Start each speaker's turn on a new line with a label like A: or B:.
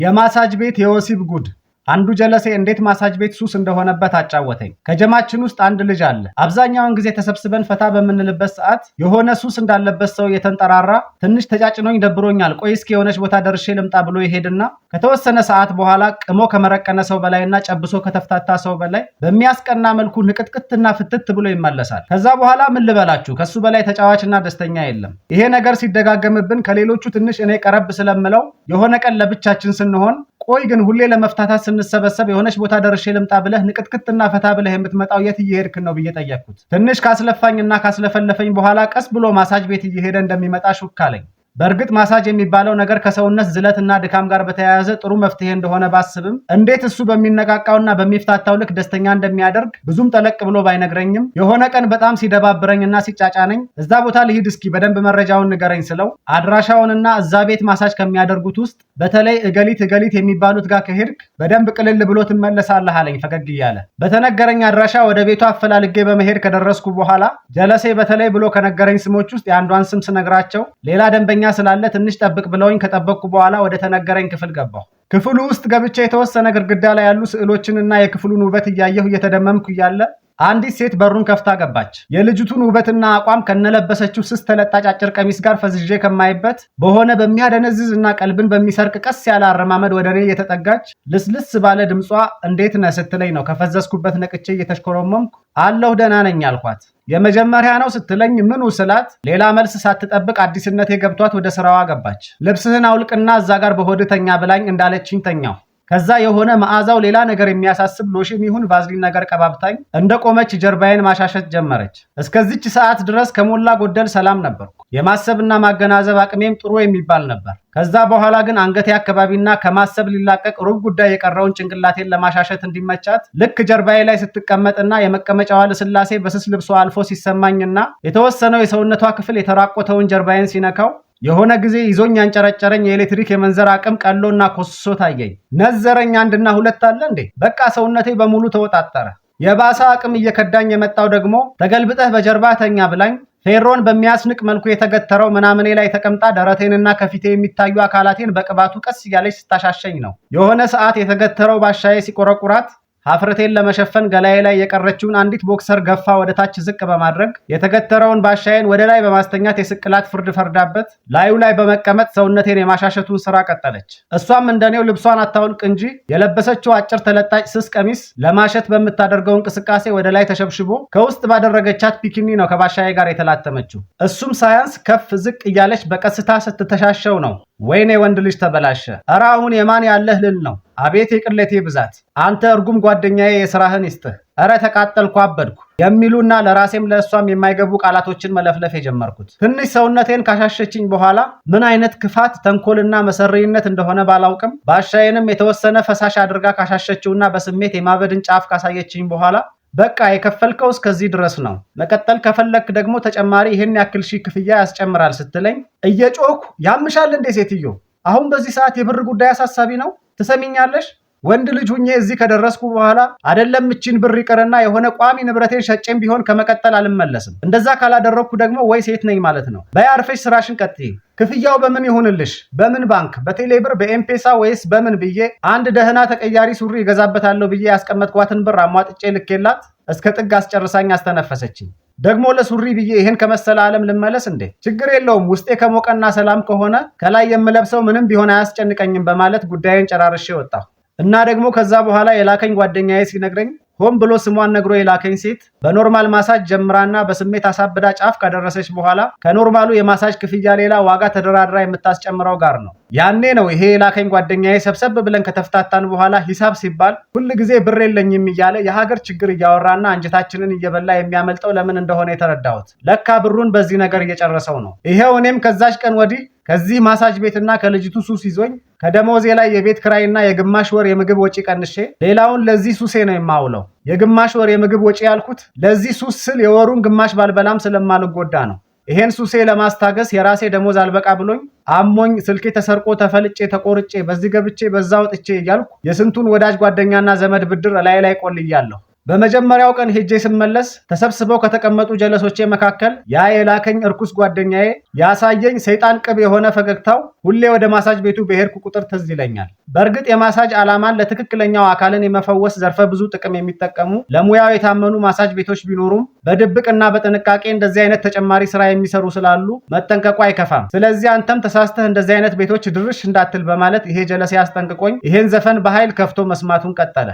A: የማሳጅ ቤት የወሲብ ጉድ አንዱ ጀለሴ እንዴት ማሳጅ ቤት ሱስ እንደሆነበት አጫወተኝ። ከጀማችን ውስጥ አንድ ልጅ አለ። አብዛኛውን ጊዜ ተሰብስበን ፈታ በምንልበት ሰዓት የሆነ ሱስ እንዳለበት ሰው የተንጠራራ ትንሽ ተጫጭኖኝ ደብሮኛል፣ ቆይ እስኪ የሆነች ቦታ ደርሼ ልምጣ ብሎ ይሄድና ከተወሰነ ሰዓት በኋላ ቅሞ ከመረቀነ ሰው በላይና ጨብሶ ከተፍታታ ሰው በላይ በሚያስቀና መልኩ ንቅጥቅትና ፍትት ብሎ ይመለሳል። ከዛ በኋላ ምን ልበላችሁ ከሱ በላይ ተጫዋችና ደስተኛ የለም። ይሄ ነገር ሲደጋገምብን ከሌሎቹ ትንሽ እኔ ቀረብ ስለምለው የሆነ ቀን ለብቻችን ስንሆን ቆይ ግን ሁሌ ለመፍታታት ስንሰበሰብ የሆነች ቦታ ደርሼ ልምጣ ብለህ ንቅጥቅትና ፈታ ብለህ የምትመጣው የት እየሄድክ ነው ብዬ ጠየቅኩት። ትንሽ ካስለፋኝና ካስለፈለፈኝ በኋላ ቀስ ብሎ ማሳጅ ቤት እየሄደ እንደሚመጣ ሹክ አለኝ። በእርግጥ ማሳጅ የሚባለው ነገር ከሰውነት ዝለትና ድካም ጋር በተያያዘ ጥሩ መፍትሄ እንደሆነ ባስብም እንዴት እሱ በሚነቃቃውና በሚፍታታው ልክ ደስተኛ እንደሚያደርግ ብዙም ጠለቅ ብሎ ባይነግረኝም የሆነ ቀን በጣም ሲደባብረኝና ሲጫጫነኝ እዛ ቦታ ልሂድ እስኪ በደንብ መረጃውን ንገረኝ ስለው አድራሻውንና እዛ ቤት ማሳጅ ከሚያደርጉት ውስጥ በተለይ እገሊት የሚባሉት ጋር ከሄድክ በደንብ ቅልል ብሎ ትመለሳለህ አለኝ ፈገግ እያለ። በተነገረኝ አድራሻ ወደ ቤቱ አፈላልጌ በመሄድ ከደረስኩ በኋላ ጀለሴ በተለይ ብሎ ከነገረኝ ስሞች ውስጥ የአንዷን ስም ስነግራቸው ሌላ ደንበኛ ስላለ ትንሽ ጠብቅ ብለውኝ ከጠበቅኩ በኋላ ወደ ተነገረኝ ክፍል ገባሁ። ክፍሉ ውስጥ ገብቼ የተወሰነ ግድግዳ ላይ ያሉ ስዕሎችንና የክፍሉን ውበት እያየሁ እየተደመምኩ እያለ አንዲት ሴት በሩን ከፍታ ገባች። የልጅቱን ውበትና አቋም ከነለበሰችው ስስ ተለጣጭ አጭር ቀሚስ ጋር ፈዝዤ ከማይበት በሆነ በሚያደነዝዝ እና ቀልብን በሚሰርቅ ቀስ ያለ አረማመድ ወደ እኔ የተጠጋች ልስልስ ባለ ድምጿ እንዴት ነህ ስትለኝ ነው ከፈዘዝኩበት ነቅቼ እየተሽኮረመምኩ አለሁ ደህና ነኝ አልኳት። የመጀመሪያ ነው ስትለኝ ምኑ ስላት ሌላ መልስ ሳትጠብቅ አዲስነቴ ገብቷት ወደ ስራዋ ገባች። ልብስህን አውልቅና እዛ ጋር በሆድተኛ ብላኝ እንዳለችኝ ተኛሁ። ከዛ የሆነ መዓዛው ሌላ ነገር የሚያሳስብ ሎሽን ይሁን ቫዝሊን ነገር ቀባብታኝ እንደቆመች ጀርባዬን ማሻሸት ጀመረች። እስከዚች ሰዓት ድረስ ከሞላ ጎደል ሰላም ነበርኩ። የማሰብና ማገናዘብ አቅሜም ጥሩ የሚባል ነበር። ከዛ በኋላ ግን አንገቴ አካባቢና ከማሰብ ሊላቀቅ ሩብ ጉዳይ የቀረውን ጭንቅላቴን ለማሻሸት እንዲመቻት ልክ ጀርባዬ ላይ ስትቀመጥና የመቀመጫዋ ልስላሴ በስስ ልብሷ አልፎ ሲሰማኝና የተወሰነው የሰውነቷ ክፍል የተራቆተውን ጀርባዬን ሲነካው የሆነ ጊዜ ይዞኝ ያንጨረጨረኝ የኤሌክትሪክ የመንዘር አቅም ቀሎና ኮስሶ ታየኝ። ነዘረኝ አንድና ሁለት አለ እንዴ! በቃ ሰውነቴ በሙሉ ተወጣጠረ። የባሰ አቅም እየከዳኝ የመጣው ደግሞ ተገልብጠህ በጀርባ ተኛ ብላኝ ፌሮን በሚያስንቅ መልኩ የተገተረው ምናምኔ ላይ ተቀምጣ ደረቴንና ከፊቴ የሚታዩ አካላቴን በቅባቱ ቀስ እያለች ስታሻሸኝ ነው። የሆነ ሰዓት የተገተረው ባሻዬ ሲቆረቁራት ሀፍረቴን ለመሸፈን ገላዬ ላይ የቀረችውን አንዲት ቦክሰር ገፋ ወደ ታች ዝቅ በማድረግ የተገተረውን ባሻዬን ወደ ላይ በማስተኛት የስቅላት ፍርድ ፈርዳበት ላዩ ላይ በመቀመጥ ሰውነቴን የማሻሸቱን ስራ ቀጠለች። እሷም እንደኔው ልብሷን አታውልቅ እንጂ የለበሰችው አጭር ተለጣጭ ስስ ቀሚስ ለማሸት በምታደርገው እንቅስቃሴ ወደ ላይ ተሸብሽቦ ከውስጥ ባደረገቻት ፒኪኒ ነው ከባሻዬ ጋር የተላተመችው። እሱም ሳያንስ ከፍ ዝቅ እያለች በቀስታ ስትተሻሸው ነው። ወይኔ ወንድ ልጅ ተበላሸ! እረ አሁን የማን ያለህ ልል ነው። አቤት የቅሌቴ ብዛት! አንተ እርጉም ጓደኛዬ የሥራህን ይስጥህ! እረ ተቃጠልኩ አበድኩ የሚሉና ለራሴም ለእሷም የማይገቡ ቃላቶችን መለፍለፍ የጀመርኩት ትንሽ ሰውነቴን ካሻሸችኝ በኋላ ምን አይነት ክፋት ተንኮልና መሰሪነት እንደሆነ ባላውቅም ባሻዬንም የተወሰነ ፈሳሽ አድርጋ ካሻሸችውና በስሜት የማበድን ጫፍ ካሳየችኝ በኋላ በቃ የከፈልከው እስከዚህ ድረስ ነው፣ መቀጠል ከፈለክ ደግሞ ተጨማሪ ይህን ያክል ሺህ ክፍያ ያስጨምራል ስትለኝ እየጮኩ ያምሻል እንዴ ሴትዮ? አሁን በዚህ ሰዓት የብር ጉዳይ አሳሳቢ ነው? ትሰሚኛለሽ? ወንድ ልጅ ሁኜ እዚህ ከደረስኩ በኋላ አይደለም እቺን ብር ይቅርና የሆነ ቋሚ ንብረቴን ሸጬም ቢሆን ከመቀጠል አልመለስም። እንደዛ ካላደረግኩ ደግሞ ወይ ሴት ነኝ ማለት ነው። በይ አርፈሽ ስራሽን ቀጥይ። ክፍያው በምን ይሁንልሽ? በምን ባንክ? በቴሌብር፣ በኤምፔሳ ወይስ በምን ብዬ አንድ ደህና ተቀያሪ ሱሪ ይገዛበታለሁ ብዬ ያስቀመጥኳትን ብር አሟጥጬ ልኬላት እስከ ጥግ አስጨርሳኝ አስተነፈሰችኝ። ደግሞ ለሱሪ ብዬ ይሄን ከመሰለ ዓለም ልመለስ እንዴ? ችግር የለውም ውስጤ ከሞቀና ሰላም ከሆነ ከላይ የምለብሰው ምንም ቢሆን አያስጨንቀኝም በማለት ጉዳዩን ጨራርሼ ወጣሁ። እና ደግሞ ከዛ በኋላ የላከኝ ጓደኛዬ ሲነግረኝ ሆን ብሎ ስሟን ነግሮ የላከኝ ሴት በኖርማል ማሳጅ ጀምራና በስሜት አሳብዳ ጫፍ ካደረሰች በኋላ ከኖርማሉ የማሳጅ ክፍያ ሌላ ዋጋ ተደራድራ የምታስጨምረው ጋር ነው። ያኔ ነው ይሄ የላከኝ ጓደኛዬ ሰብሰብ ብለን ከተፍታታን በኋላ ሂሳብ ሲባል ሁል ጊዜ ብር የለኝም እያለ የሀገር ችግር እያወራና አንጀታችንን እየበላ የሚያመልጠው ለምን እንደሆነ የተረዳሁት። ለካ ብሩን በዚህ ነገር እየጨረሰው ነው። ይሄው እኔም ከዛች ቀን ወዲህ ከዚህ ማሳጅ ቤትና ከልጅቱ ሱስ ይዞኝ ከደሞዜ ላይ የቤት ክራይና የግማሽ ወር የምግብ ወጪ ቀንሼ ሌላውን ለዚህ ሱሴ ነው የማውለው። የግማሽ ወር የምግብ ወጪ ያልኩት ለዚህ ሱስ ስል የወሩን ግማሽ ባልበላም ስለማልጎዳ ነው። ይሄን ሱሴ ለማስታገስ የራሴ ደሞዝ አልበቃ ብሎኝ አሞኝ ስልኬ ተሰርቆ ተፈልጬ ተቆርጬ በዚህ ገብቼ በዛ ወጥቼ እያልኩ የስንቱን ወዳጅ ጓደኛና ዘመድ ብድር ላይ ቆልያለሁ። በመጀመሪያው ቀን ሄጄ ስመለስ ተሰብስበው ከተቀመጡ ጀለሶቼ መካከል ያ የላከኝ እርኩስ ጓደኛዬ ያሳየኝ ሰይጣን ቅብ የሆነ ፈገግታው ሁሌ ወደ ማሳጅ ቤቱ በሄድኩ ቁጥር ትዝ ይለኛል። በእርግጥ የማሳጅ ዓላማን ለትክክለኛው አካልን የመፈወስ ዘርፈ ብዙ ጥቅም የሚጠቀሙ ለሙያው የታመኑ ማሳጅ ቤቶች ቢኖሩም በድብቅና በጥንቃቄ እንደዚህ አይነት ተጨማሪ ስራ የሚሰሩ ስላሉ መጠንቀቁ አይከፋም። ስለዚህ አንተም ተሳስተህ እንደዚህ አይነት ቤቶች ድርሽ እንዳትል በማለት ይሄ ጀለሴ አስጠንቅቆኝ ይሄን ዘፈን በኃይል ከፍቶ መስማቱን ቀጠለ።